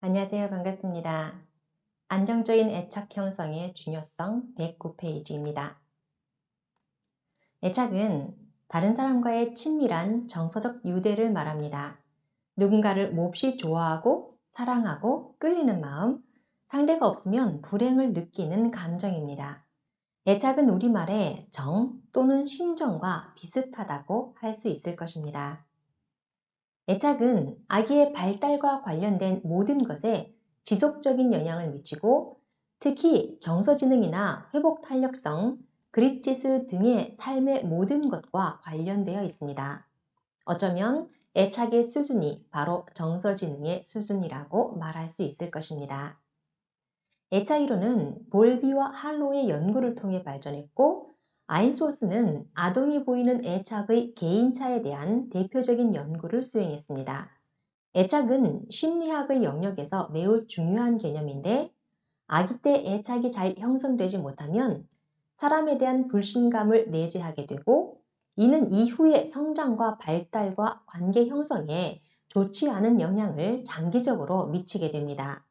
안녕하세요. 반갑습니다. 안정적인 애착 형성의 중요성 109페이지입니다. 애착은 다른 사람과의 친밀한 정서적 유대를 말합니다. 누군가를 몹시 좋아하고 사랑하고 끌리는 마음, 상대가 없으면 불행을 느끼는 감정입니다. 애착은 우리말의 정 또는 심정과 비슷하다고 할 수 있을 것입니다. 애착은 아기의 발달과 관련된 모든 것에 지속적인 영향을 미치고 특히 정서지능이나 회복 탄력성, 그릿지수 등의 삶의 모든 것과 관련되어 있습니다. 어쩌면 애착의 수준이 바로 정서지능의 수준이라고 말할 수 있을 것입니다. 애착 이론은 볼비와 할로의 연구를 통해 발전했고 아인소스는 아동이 보이는 애착의 개인차에 대한 대표적인 연구를 수행했습니다. 애착은 심리학의 영역에서 매우 중요한 개념인데 아기 때 애착이 잘 형성되지 못하면 사람에 대한 불신감을 내재하게 되고 이는 이후의 성장과 발달과 관계 형성에 좋지 않은 영향을 장기적으로 미치게 됩니다.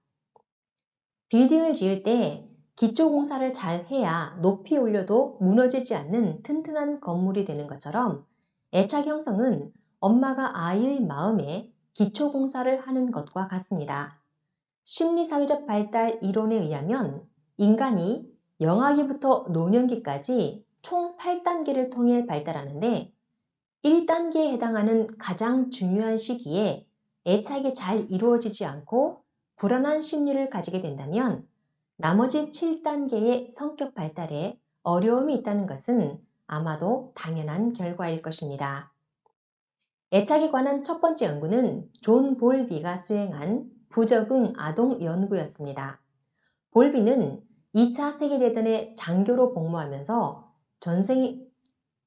빌딩을 지을 때 기초 공사를 잘 해야 높이 올려도 무너지지 않는 튼튼한 건물이 되는 것처럼 애착 형성은 엄마가 아이의 마음에 기초 공사를 하는 것과 같습니다. 심리사회적 발달 이론에 의하면 인간이 영아기부터 노년기까지 총 8단계를 통해 발달하는데 1단계에 해당하는 가장 중요한 시기에 애착이 잘 이루어지지 않고 불안한 심리를 가지게 된다면 나머지 7단계의 성격 발달에 어려움이 있다는 것은 아마도 당연한 결과일 것입니다. 애착에 관한 첫 번째 연구는 존 볼비가 수행한 부적응 아동 연구였습니다. 볼비는 2차 세계대전에 장교로 복무하면서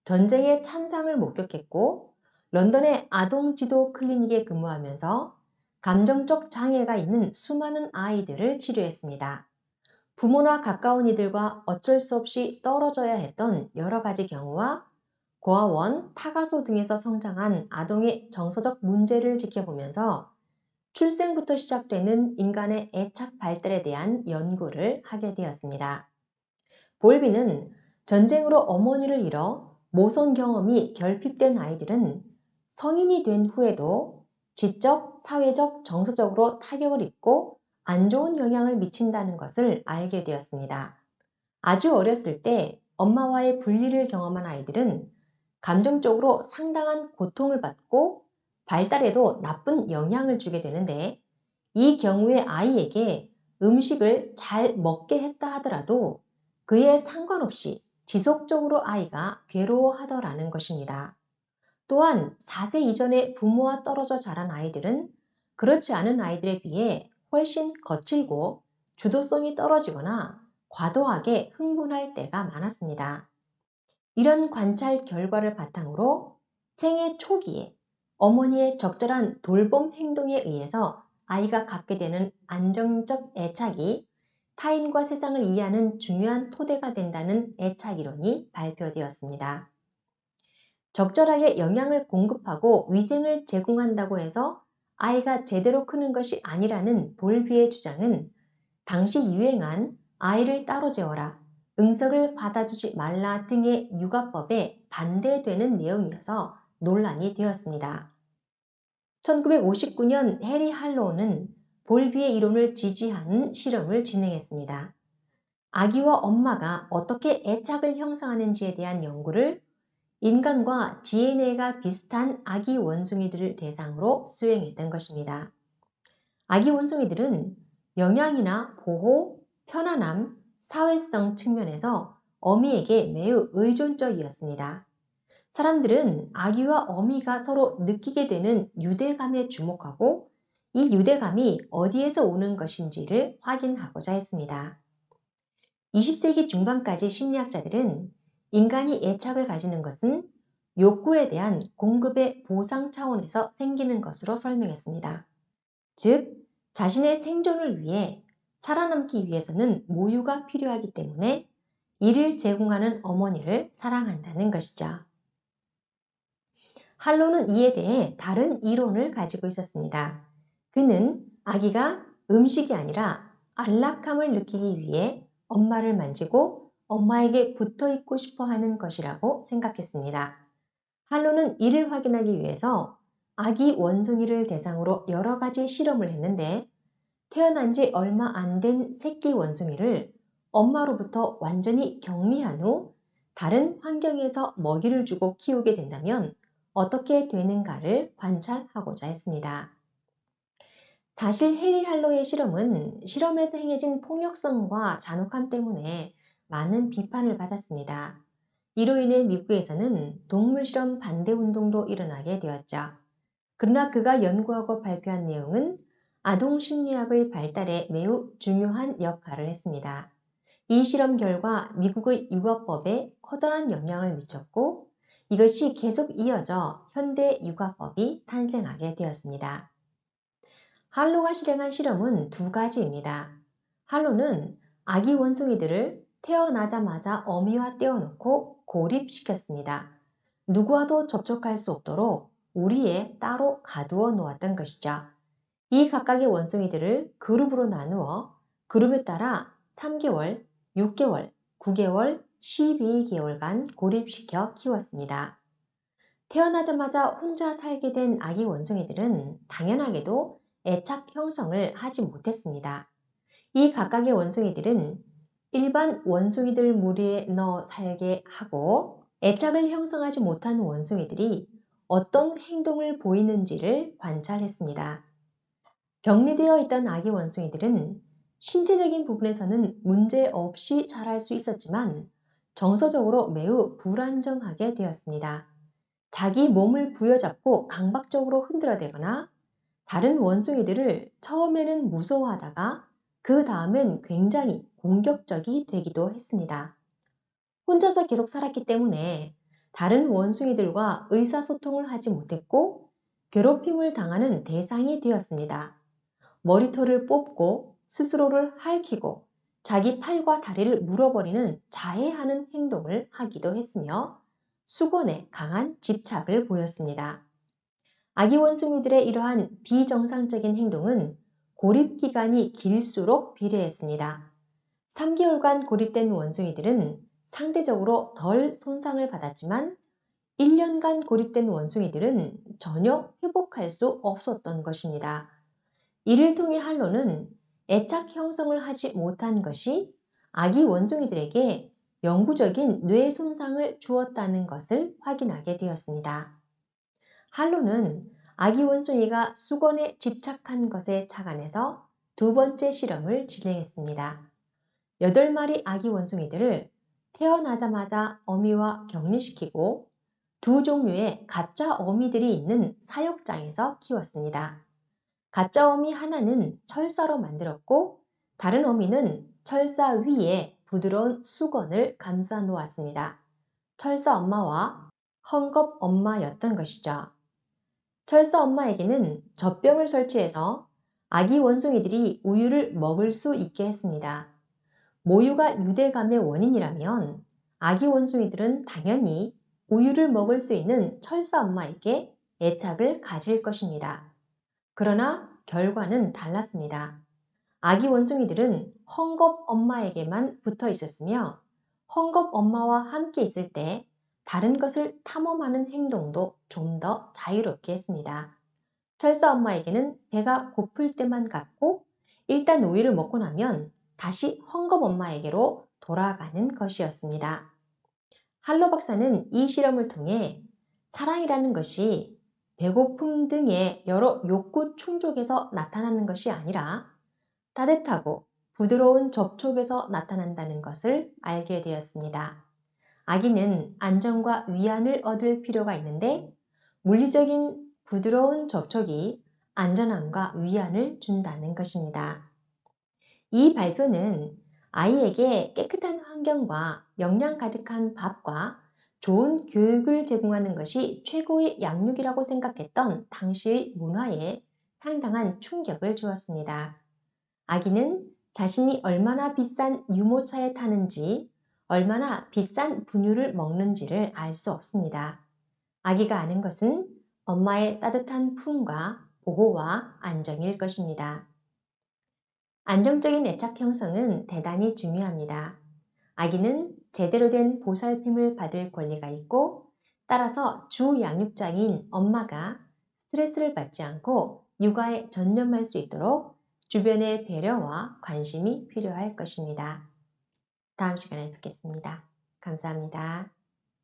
전쟁의 참상을 목격했고 런던의 아동 지도 클리닉에 근무하면서 감정적 장애가 있는 수많은 아이들을 치료했습니다. 부모나 가까운 이들과 어쩔 수 없이 떨어져야 했던 여러 가지 경우와 고아원, 타가소 등에서 성장한 아동의 정서적 문제를 지켜보면서 출생부터 시작되는 인간의 애착 발달에 대한 연구를 하게 되었습니다. 볼비는 전쟁으로 어머니를 잃어 모성 경험이 결핍된 아이들은 성인이 된 후에도 지적, 사회적, 정서적으로 타격을 입고 안 좋은 영향을 미친다는 것을 알게 되었습니다. 아주 어렸을 때 엄마와의 분리를 경험한 아이들은 감정적으로 상당한 고통을 받고 발달에도 나쁜 영향을 주게 되는데 이 경우에 아이에게 음식을 잘 먹게 했다 하더라도 그에 상관없이 지속적으로 아이가 괴로워하더라는 것입니다. 또한 4세 이전에 부모와 떨어져 자란 아이들은 그렇지 않은 아이들에 비해 훨씬 거칠고 주도성이 떨어지거나 과도하게 흥분할 때가 많았습니다. 이런 관찰 결과를 바탕으로 생애 초기에 어머니의 적절한 돌봄 행동에 의해서 아이가 갖게 되는 안정적 애착이 타인과 세상을 이해하는 중요한 토대가 된다는 애착 이론이 발표되었습니다. 적절하게 영양을 공급하고 위생을 제공한다고 해서 아이가 제대로 크는 것이 아니라는 볼비의 주장은 당시 유행한 아이를 따로 재워라, 응석을 받아주지 말라 등의 육아법에 반대되는 내용이어서 논란이 되었습니다. 1959년 해리 할로우는 볼비의 이론을 지지하는 실험을 진행했습니다. 아기와 엄마가 어떻게 애착을 형성하는지에 대한 연구를 인간과 DNA가 비슷한 아기 원숭이들을 대상으로 수행했던 것입니다. 아기 원숭이들은 영양이나 보호, 편안함, 사회성 측면에서 어미에게 매우 의존적이었습니다. 사람들은 아기와 어미가 서로 느끼게 되는 유대감에 주목하고 이 유대감이 어디에서 오는 것인지를 확인하고자 했습니다. 20세기 중반까지 심리학자들은 인간이 애착을 가지는 것은 욕구에 대한 공급의 보상 차원에서 생기는 것으로 설명했습니다. 즉, 자신의 생존을 위해 살아남기 위해서는 모유가 필요하기 때문에 이를 제공하는 어머니를 사랑한다는 것이죠. 할로는 이에 대해 다른 이론을 가지고 있었습니다. 그는 아기가 음식이 아니라 안락함을 느끼기 위해 엄마를 만지고 엄마에게 붙어 있고 싶어 하는 것이라고 생각했습니다. 할로는 이를 확인하기 위해서 아기 원숭이를 대상으로 여러 가지 실험을 했는데 태어난 지 얼마 안 된 새끼 원숭이를 엄마로부터 완전히 격리한 후 다른 환경에서 먹이를 주고 키우게 된다면 어떻게 되는가를 관찰하고자 했습니다. 사실 해리 할로의 실험은 실험에서 행해진 폭력성과 잔혹함 때문에 많은 비판을 받았습니다. 이로 인해 미국에서는 동물 실험 반대 운동도 일어나게 되었죠. 그러나 그가 연구하고 발표한 내용은 아동 심리학의 발달에 매우 중요한 역할을 했습니다. 이 실험 결과 미국의 육아법에 커다란 영향을 미쳤고 이것이 계속 이어져 현대 육아법이 탄생하게 되었습니다. 할로가 실행한 실험은 두 가지입니다. 할로는 아기 원숭이들을 태어나자마자 어미와 떼어놓고 고립시켰습니다. 누구와도 접촉할 수 없도록 우리에 따로 가두어 놓았던 것이죠. 이 각각의 원숭이들을 그룹으로 나누어 그룹에 따라 3개월, 6개월, 9개월, 12개월간 고립시켜 키웠습니다. 태어나자마자 혼자 살게 된 아기 원숭이들은 당연하게도 애착 형성을 하지 못했습니다. 이 각각의 원숭이들은 일반 원숭이들 무리에 넣어 살게 하고 애착을 형성하지 못한 원숭이들이 어떤 행동을 보이는지를 관찰했습니다. 격리되어 있던 아기 원숭이들은 신체적인 부분에서는 문제 없이 자랄 수 있었지만 정서적으로 매우 불안정하게 되었습니다. 자기 몸을 부여잡고 강박적으로 흔들어대거나 다른 원숭이들을 처음에는 무서워하다가 그 다음엔 굉장히 공격적이 되기도 했습니다. 혼자서 계속 살았기 때문에 다른 원숭이들과 의사소통을 하지 못했고 괴롭힘을 당하는 대상이 되었습니다. 머리털을 뽑고 스스로를 핥히고 자기 팔과 다리를 물어버리는 자해하는 행동을 하기도 했으며 수건에 강한 집착을 보였습니다. 아기 원숭이들의 이러한 비정상적인 행동은 고립 기간이 길수록 비례했습니다. 3개월간 고립된 원숭이들은 상대적으로 덜 손상을 받았지만 1년간 고립된 원숭이들은 전혀 회복할 수 없었던 것입니다. 이를 통해 할로는 애착 형성을 하지 못한 것이 아기 원숭이들에게 영구적인 뇌 손상을 주었다는 것을 확인하게 되었습니다. 할로는 아기 원숭이가 수건에 집착한 것에 착안해서 두 번째 실험을 진행했습니다. 8마리 아기 원숭이들을 태어나자마자 어미와 격리시키고 두 종류의 가짜 어미들이 있는 사육장에서 키웠습니다. 가짜 어미 하나는 철사로 만들었고 다른 어미는 철사 위에 부드러운 수건을 감싸 놓았습니다. 철사 엄마와 헝겊 엄마였던 것이죠. 철사 엄마에게는 젖병을 설치해서 아기 원숭이들이 우유를 먹을 수 있게 했습니다. 모유가 유대감의 원인이라면 아기 원숭이들은 당연히 우유를 먹을 수 있는 철사 엄마에게 애착을 가질 것입니다. 그러나 결과는 달랐습니다. 아기 원숭이들은 헝겊 엄마에게만 붙어 있었으며 헝겊 엄마와 함께 있을 때 다른 것을 탐험하는 행동도 좀 더 자유롭게 했습니다. 철사 엄마에게는 배가 고플 때만 갔고 일단 우유를 먹고 나면 다시 헝겊 엄마에게로 돌아가는 것이었습니다. 할로 박사는 이 실험을 통해 사랑이라는 것이 배고픔 등의 여러 욕구 충족에서 나타나는 것이 아니라 따뜻하고 부드러운 접촉에서 나타난다는 것을 알게 되었습니다. 아기는 안정과 위안을 얻을 필요가 있는데 물리적인 부드러운 접촉이 안전함과 위안을 준다는 것입니다. 이 발표는 아이에게 깨끗한 환경과 영양 가득한 밥과 좋은 교육을 제공하는 것이 최고의 양육이라고 생각했던 당시의 문화에 상당한 충격을 주었습니다. 아기는 자신이 얼마나 비싼 유모차에 타는지, 얼마나 비싼 분유를 먹는지를 알 수 없습니다. 아기가 아는 것은 엄마의 따뜻한 품과 보호와 안정일 것입니다. 안정적인 애착 형성은 대단히 중요합니다. 아기는 제대로 된 보살핌을 받을 권리가 있고, 따라서 주 양육자인 엄마가 스트레스를 받지 않고 육아에 전념할 수 있도록 주변의 배려와 관심이 필요할 것입니다. 다음 시간에 뵙겠습니다. 감사합니다.